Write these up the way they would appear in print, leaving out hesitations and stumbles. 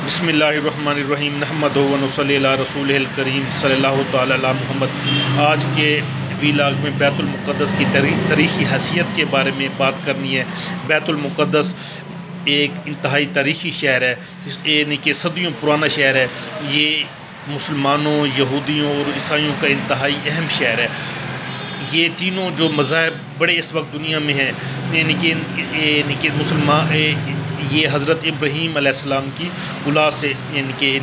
بسم اللہ الرحمن الرحیم نحمدہ و نصلی علی رسولہ الکریم صلی اللہ تعالی علی محمد۔ آج کے ویلاگ میں بیت المقدس کی تاریخی حیثیت کے بارے میں بات کرنی ہے۔ بیت المقدس ایک انتہائی تاریخی شہر ہے، یعنی کہ صدیوں پرانا شہر ہے۔ یہ مسلمانوں، یہودیوں اور عیسائیوں کا انتہائی اہم شہر ہے۔ یہ تینوں جو مذاہب بڑے اس وقت دنیا میں ہیں، یعنی کہ مسلمان، یہ حضرت ابراہیم علیہ السلام کی اولاد سے، ان کے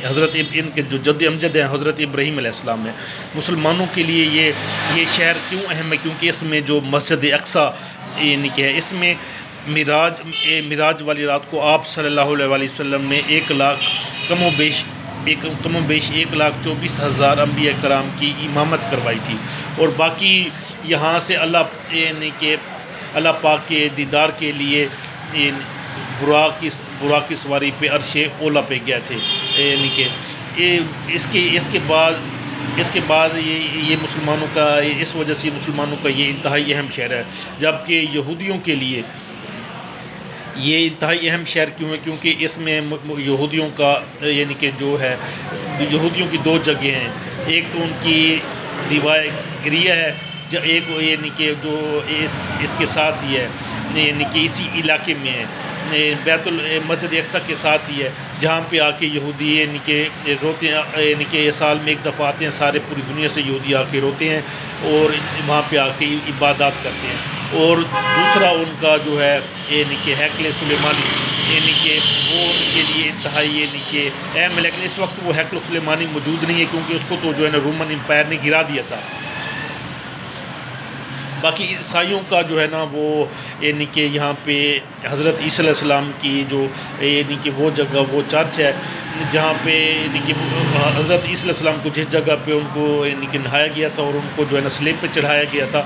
حضرت ان کے جو جد امجد ہیں حضرت ابراہیم علیہ السلام ہے۔ مسلمانوں کے لیے یہ شہر کیوں اہم ہے؟ کیونکہ اس میں جو مسجد اقصیٰ ہے، اس میں معراج والی رات کو آپ صلی اللہ علیہ وسلم نے 1,00,000 کم و بیش 1,24,000 انبیاء کرام کی امامت کروائی تھی، اور باقی یہاں سے اللہ پاک کے دیدار کے لیے براق کی سواری پہ عرش اولا پہ گئے تھے۔ یعنی کہ اس کے بعد یہ مسلمانوں کا، اس وجہ سے مسلمانوں کا یہ انتہائی اہم شہر ہے۔ جبکہ یہودیوں کے لیے یہ انتہائی اہم شہر کیوں ہے؟ کیونکہ اس میں یہودیوں کا، یعنی کہ جو ہے یہودیوں کی 2 جگہیں ہیں۔ ایک تو ان کی دیوائے گریہ ہے، ایک یعنی کہ جو اس کے ساتھ ہی ہے، یعنی کہ اسی علاقے میں ہے، مسجد اقصیٰ کے ساتھ ہی ہے، جہاں پہ آ کے یہودی یعنی کہ روتے ہیں، یعنی کہ سال میں ایک دفعہ آتے ہیں، سارے پوری دنیا سے یہودی آ کے روتے ہیں اور وہاں پہ آ کے عبادات کرتے ہیں۔ اور دوسرا ان کا جو ہے یعنی کہ ہیکل سلیمانی، یعنی کہ وہ ان کے لیے انتہائی یعنی کہ اہم ہے، لیکن اس وقت وہ ہیکل سلیمانی موجود نہیں ہے، کیونکہ اس کو تو جو ہے نا رومن امپائر نے گرا دیا تھا۔ باقی عیسائیوں کا جو ہے نا وہ یعنی کہ یہاں پہ حضرت عیسیٰ علیہ السلام کی جو یعنی کہ وہ جگہ، وہ چرچ ہے، جہاں پہ یعنی کہ حضرت عیسیٰ علیہ السلام کو جس جگہ پہ ان کو یعنی کہ نہایا گیا تھا اور ان کو جو ہے نا صلیب پہ چڑھایا گیا تھا،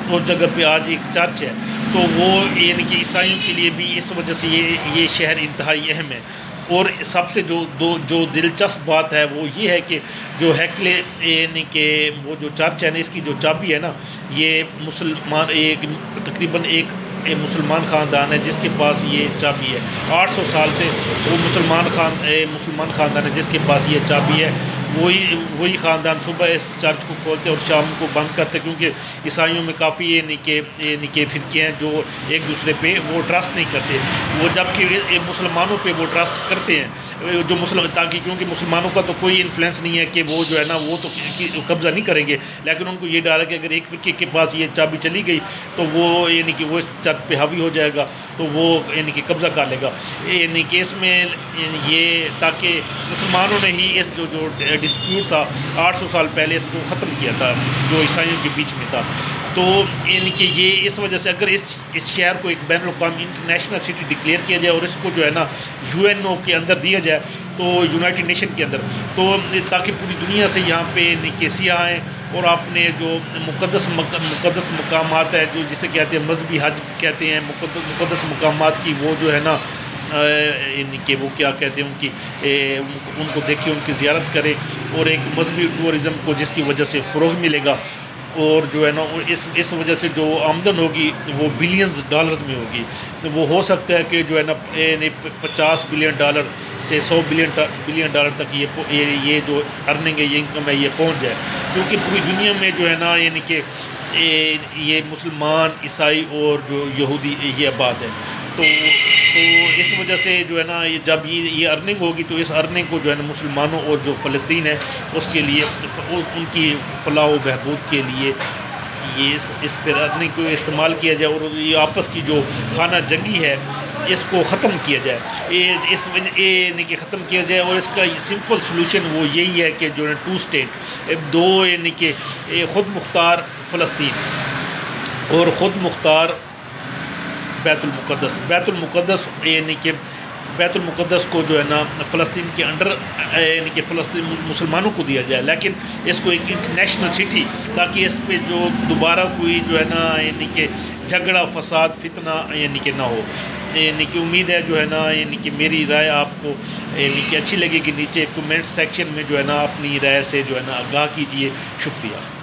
اس جگہ پہ آج ایک چرچ ہے۔ تو وہ یعنی کہ عیسائیوں کے لیے بھی اس وجہ سے یہ شہر انتہائی اہم ہے۔ اور سب سے جو دلچسپ بات ہے وہ یہ ہے کہ جو ہیکل یعنی کہ وہ جو چرچ ہے نا، اس کی جو چابی ہے نا، یہ تقریباً ایک مسلمان خاندان ہے جس کے پاس یہ چابی ہے۔ 800 سال سے وہ مسلمان خاندان ہے جس کے پاس یہ چابی ہے۔ وہی خاندان صبح اس چرچ کو کھولتے اور شام کو بند کرتے، کیونکہ عیسائیوں میں کافی یعنی کہ فرقے ہیں جو ایک دوسرے پہ وہ ٹرسٹ نہیں کرتے، وہ جبکہ مسلمانوں پہ وہ ٹرسٹ کرتے ہیں، تاکہ کیونکہ مسلمانوں کا تو کوئی انفلوئنس نہیں ہے کہ وہ جو ہے نا وہ تو قبضہ نہیں کریں گے، لیکن ان کو یہ ڈر ہے کہ اگر ایک فرقے کے پاس یہ چابی چلی گئی تو وہ یعنی کہ وہ چرچ پہ حاوی ہو جائے گا، تو وہ یعنی کہ قبضہ کر لے گا۔ یعنی کہ اس میں یہ تاکہ مسلمانوں نے ہی اس جو ڈسپیوٹ تھا 800 سال پہلے اس کو ختم کیا تھا، جو عیسائیوں کے بیچ میں تھا۔ تو یعنی کہ یہ اس وجہ سے اگر اس شہر کو ایک بین الاقوامی انٹرنیشنل سٹی ڈکلیئر کیا جائے اور اس کو جو ہے نا UNO کے اندر دیا جائے، تو یونائٹڈ نیشن کے اندر، تو تاکہ پوری دنیا سے یہاں پہ سیاح آئیں اور اپنے جو مقدس مقامات ہیں، جو جسے کہتے ہیں مذہبی حج کہتے ہیں، مقدس مقامات کی وہ جو ہے نا یعنی کہ وہ کیا کہتے ہیں ان کو دیکھیں، ان کی زیارت کرے، اور ایک مذہبی ٹورزم کو جس کی وجہ سے فروغ ملے گا، اور جو ہے نا اس وجہ سے جو آمدن ہوگی وہ بلینز ڈالرز میں ہوگی۔ تو وہ ہو سکتا ہے کہ جو ہے نا $50 بلین سے $100 بلین تک یہ جو ارننگ ہے، یہ انکم ہے، یہ پہنچ جائے، کیونکہ پوری دنیا میں جو ہے نا یعنی کہ یہ مسلمان، عیسائی اور جو یہودی یہ آباد ہے۔ تو اس وجہ سے جو ہے نا جب یہ ارننگ ہوگی تو اس ارننگ کو جو ہے نا مسلمانوں اور جو فلسطین ہے اس کے لیے، ان کی فلاح و بہبود کے لیے یہ اس پر ارننگ کو استعمال کیا جائے، اور یہ آپس کی جو خانہ جنگی ہے اس کو ختم کیا جائے، اس وجہ یعنی کہ ختم کیا جائے۔ اور اس کا سمپل سلوشن وہ یہی ہے کہ جو ہے 2 اسٹیٹ، 2 یعنی کہ خود مختار فلسطین اور خود مختار بیت المقدس یعنی کہ بیت المقدس کو جو ہے نا فلسطین کے انڈر یعنی کہ فلسطین مسلمانوں کو دیا جائے، لیکن اس کو ایک انٹرنیشنل سٹی، تاکہ اس پہ جو دوبارہ کوئی جو ہے نا یعنی کہ جھگڑا، فساد، فتنہ یعنی کہ نہ ہو۔ یعنی کہ امید ہے جو ہے نا یعنی کہ میری رائے آپ کو یعنی کہ اچھی لگے گی۔ نیچے کمنٹ سیکشن میں جو ہے نا اپنی رائے سے جو ہے نا آگاہ کیجیے۔ شکریہ۔